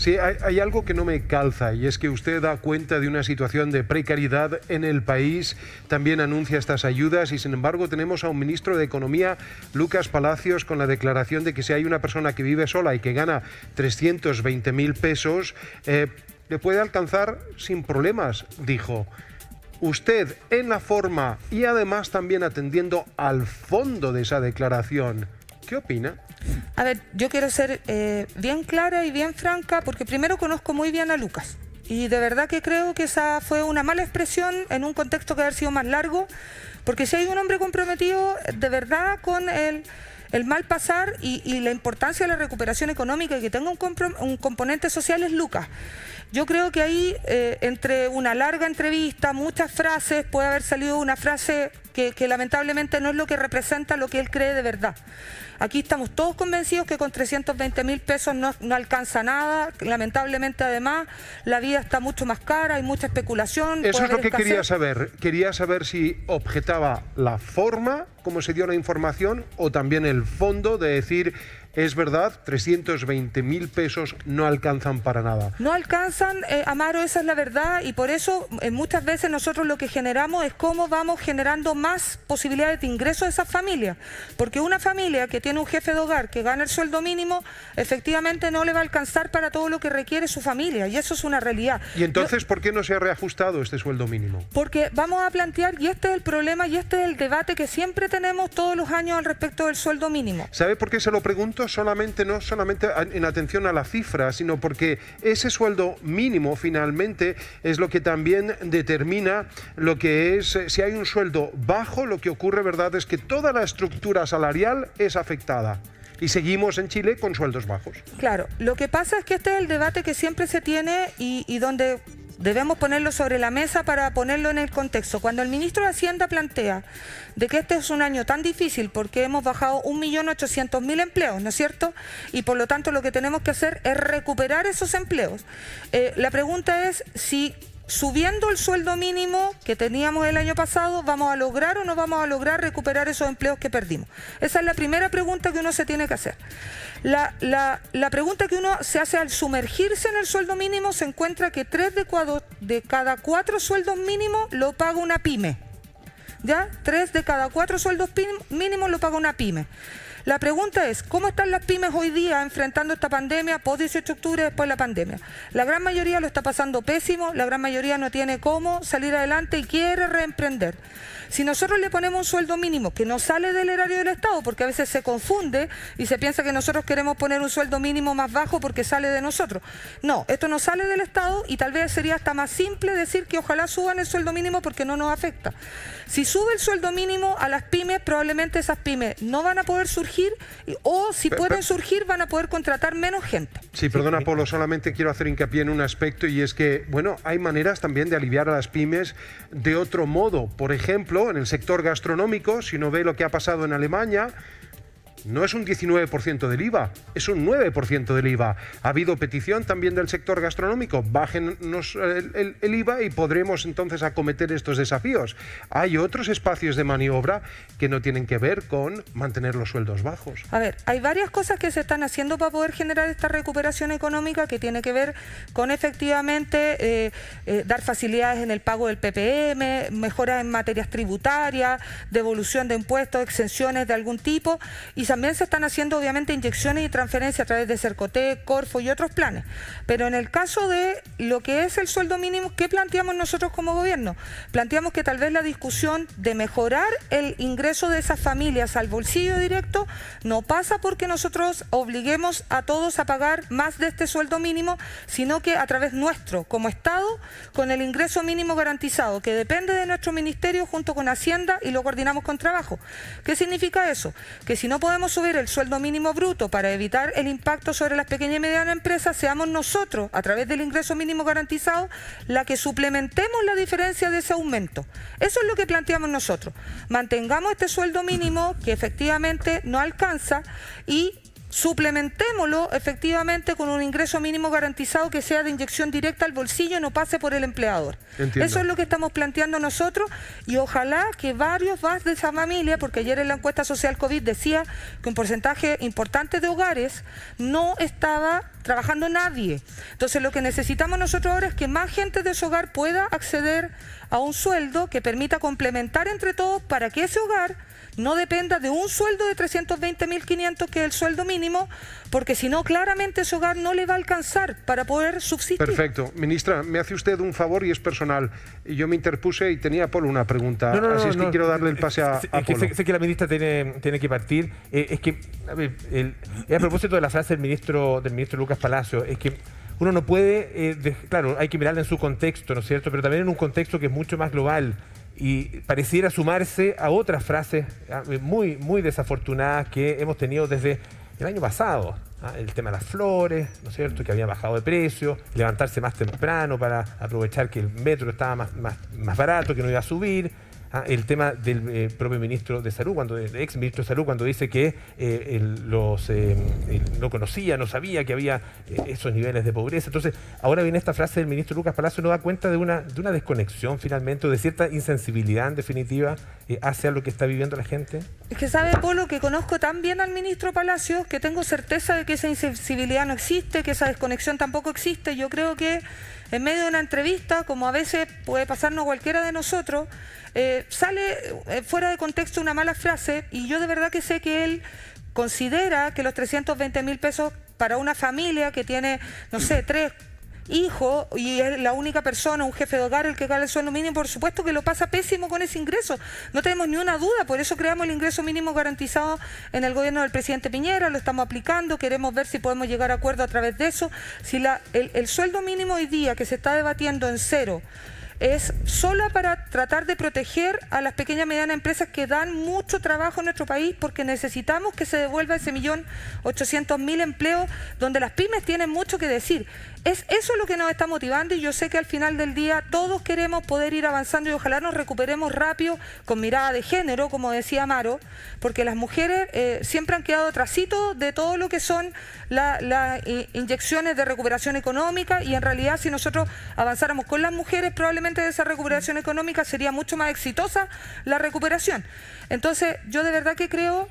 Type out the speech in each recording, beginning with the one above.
Sí, hay algo que no me calza y es que usted da cuenta de una situación de precariedad en el país, también anuncia estas ayudas y sin embargo tenemos a un ministro de Economía, Lucas Palacios, con la declaración de que si hay una persona que vive sola y que gana 320.000 pesos, le puede alcanzar sin problemas, dijo. Usted, en la forma y además también atendiendo al fondo de esa declaración, ¿qué opina? A ver, yo quiero ser bien clara y bien franca, porque primero conozco muy bien a Lucas. Y de verdad que creo que esa fue una mala expresión en un contexto que haber sido más largo, porque si hay un hombre comprometido de verdad con el mal pasar y la importancia de la recuperación económica y que tenga un componente social es Lucas. Yo creo que ahí, entre una larga entrevista, muchas frases, puede haber salido una frase que lamentablemente no es lo que representa lo que él cree de verdad. Aquí estamos todos convencidos que con 320.000 pesos no alcanza nada. Lamentablemente, además, la vida está mucho más cara, hay mucha especulación. Eso es lo que quería saber. Quería saber si objetaba la forma, cómo se dio la información, o también el fondo de decir, es verdad, 320.000 pesos no alcanzan para nada. No alcanzan, Amaro, esa es la verdad, y por eso muchas veces nosotros lo que generamos es cómo vamos generando más posibilidades de ingreso de esas familias. Porque una familia que tiene un jefe de hogar que gana el sueldo mínimo, efectivamente no le va a alcanzar para todo lo que requiere su familia, y eso es una realidad. ¿Y entonces por qué no se ha reajustado este sueldo mínimo? Porque vamos a plantear, y este es el problema, y este es el debate que siempre tenemos todos los años al respecto del sueldo mínimo. ¿Sabe por qué se lo pregunto? No solamente en atención a la cifra, sino porque ese sueldo mínimo finalmente es lo que también determina lo que es, si hay un sueldo bajo, lo que ocurre, ¿verdad?, es que toda la estructura salarial es afectada. Y seguimos en Chile con sueldos bajos. Claro, lo que pasa es que este es el debate que siempre se tiene y donde debemos ponerlo sobre la mesa para ponerlo en el contexto. Cuando el ministro de Hacienda plantea de que este es un año tan difícil porque hemos bajado 1.800.000 empleos, ¿no es cierto? Y por lo tanto lo que tenemos que hacer es recuperar esos empleos. La pregunta es si subiendo el sueldo mínimo que teníamos el año pasado, ¿vamos a lograr o no vamos a lograr recuperar esos empleos que perdimos? Esa es la primera pregunta que uno se tiene que hacer. La pregunta que uno se hace al sumergirse en el sueldo mínimo, se encuentra que 3 de cada 4 sueldos mínimos lo paga una pyme. ¿Ya? 3 de cada 4 sueldos mínimos lo paga una pyme. La pregunta es, ¿cómo están las pymes hoy día enfrentando esta pandemia, post 18 de octubre, después de la pandemia? La gran mayoría lo está pasando pésimo, la gran mayoría no tiene cómo salir adelante y quiere reemprender. Si nosotros le ponemos un sueldo mínimo que no sale del erario del Estado, porque a veces se confunde y se piensa que nosotros queremos poner un sueldo mínimo más bajo porque sale de nosotros. No, esto no sale del Estado y tal vez sería hasta más simple decir que ojalá suban el sueldo mínimo porque no nos afecta. Si sube el sueldo mínimo a las pymes, probablemente esas pymes no van a poder surgir o si pueden surgir van a poder contratar menos gente. Sí, perdona, Polo, solamente quiero hacer hincapié en un aspecto y es que, bueno, hay maneras también de aliviar a las pymes de otro modo. Por ejemplo, en el sector gastronómico, si uno ve lo que ha pasado en Alemania, no es un 19% del IVA, es un 9% del IVA. Ha habido petición también del sector gastronómico, bájennos el IVA y podremos entonces acometer estos desafíos. Hay otros espacios de maniobra que no tienen que ver con mantener los sueldos bajos. A ver, hay varias cosas que se están haciendo para poder generar esta recuperación económica que tiene que ver con efectivamente dar facilidades en el pago del PPM, mejoras en materias tributarias, devolución de impuestos, exenciones de algún tipo, y también se están haciendo obviamente inyecciones y transferencias a través de Cercotec, Corfo y otros planes. Pero en el caso de lo que es el sueldo mínimo, ¿qué planteamos nosotros como gobierno? Planteamos que tal vez la discusión de mejorar el ingreso de esas familias al bolsillo directo no pasa porque nosotros obliguemos a todos a pagar más de este sueldo mínimo, sino que a través nuestro, como Estado, con el ingreso mínimo garantizado, que depende de nuestro ministerio junto con Hacienda y lo coordinamos con Trabajo. ¿Qué significa eso? Que si no podemos subir el sueldo mínimo bruto para evitar el impacto sobre las pequeñas y medianas empresas, seamos nosotros, a través del ingreso mínimo garantizado, la que suplementemos la diferencia de ese aumento. Eso es lo que planteamos nosotros. Mantengamos este sueldo mínimo que efectivamente no alcanza y suplementémoslo efectivamente con un ingreso mínimo garantizado que sea de inyección directa al bolsillo y no pase por el empleador. Entiendo. Eso es lo que estamos planteando nosotros y ojalá que varios más de esa familia, porque ayer en la encuesta social COVID decía que un porcentaje importante de hogares no estaba trabajando nadie. Entonces lo que necesitamos nosotros ahora es que más gente de su hogar pueda acceder a un sueldo que permita complementar entre todos para que ese hogar no dependa de un sueldo de 320.500 que es el sueldo mínimo, porque si no, claramente ese hogar no le va a alcanzar para poder subsistir. Perfecto. Ministra, me hace usted un favor y es personal. Y yo me interpuse y tenía a Polo una pregunta. Así es que quiero darle el pase a Polo. Sé que la ministra tiene que partir. Es que, a ver, a propósito de la frase del ministro Lucas Palacio, es que uno no puede, claro, hay que mirarla en su contexto, ¿no es cierto? Pero también en un contexto que es mucho más global. Y pareciera sumarse a otras frases muy, muy desafortunadas que hemos tenido desde el año pasado. El tema de las flores, ¿no es cierto?, que había bajado de precio, levantarse más temprano para aprovechar que el metro estaba más barato, que no iba a subir. El tema del propio ministro de Salud, el ex ministro de Salud, cuando dice que no conocía, no sabía que había esos niveles de pobreza. Entonces, ahora viene esta frase del ministro Lucas Palacio, nos da cuenta de una desconexión finalmente, o de cierta insensibilidad en definitiva hacia lo que está viviendo la gente. Es que sabe, Polo, que conozco tan bien al ministro Palacios que tengo certeza de que esa insensibilidad no existe, que esa desconexión tampoco existe. Yo creo que en medio de una entrevista, como a veces puede pasarnos cualquiera de nosotros, sale fuera de contexto una mala frase y yo de verdad que sé que él considera que los 320.000 pesos para una familia que tiene, no sé, 3 hijos y es la única persona, un jefe de hogar, el que gana el sueldo mínimo, por supuesto que lo pasa pésimo con ese ingreso. No tenemos ni una duda, por eso creamos el ingreso mínimo garantizado en el gobierno del presidente Piñera, lo estamos aplicando, queremos ver si podemos llegar a acuerdo a través de eso. Si el sueldo mínimo hoy día que se está debatiendo en cero es solo para tratar de proteger a las pequeñas y medianas empresas que dan mucho trabajo en nuestro país, porque necesitamos que se devuelva ese 1.800.000 empleos donde las pymes tienen mucho que decir. Es eso lo que nos está motivando y yo sé que al final del día todos queremos poder ir avanzando y ojalá nos recuperemos rápido con mirada de género, como decía Amaro, porque las mujeres siempre han quedado atrasito de todo lo que son las inyecciones de recuperación económica y en realidad si nosotros avanzáramos con las mujeres probablemente de esa recuperación económica sería mucho más exitosa la recuperación. Entonces yo de verdad que creo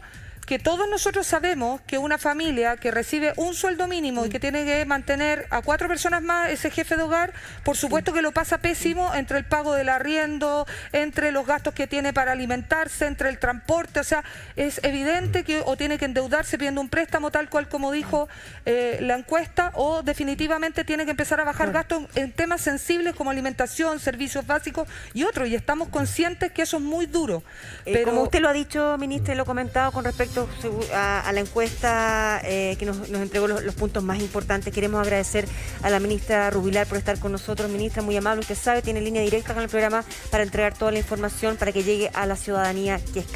que todos nosotros sabemos que una familia que recibe un sueldo mínimo y que tiene que mantener a 4 personas más, ese jefe de hogar, por supuesto que lo pasa pésimo entre el pago del arriendo, entre los gastos que tiene para alimentarse, entre el transporte, o sea, es evidente que o tiene que endeudarse pidiendo un préstamo tal cual como dijo la encuesta, o definitivamente tiene que empezar a bajar gastos en temas sensibles como alimentación, servicios básicos y otros, y estamos conscientes que eso es muy duro. Pero como usted lo ha dicho, ministra, y lo ha comentado con respecto a la encuesta que nos entregó los puntos más importantes. Queremos agradecer a la ministra Rubilar por estar con nosotros. Ministra, muy amable, usted sabe, tiene línea directa con el programa para entregar toda la información para que llegue a la ciudadanía que es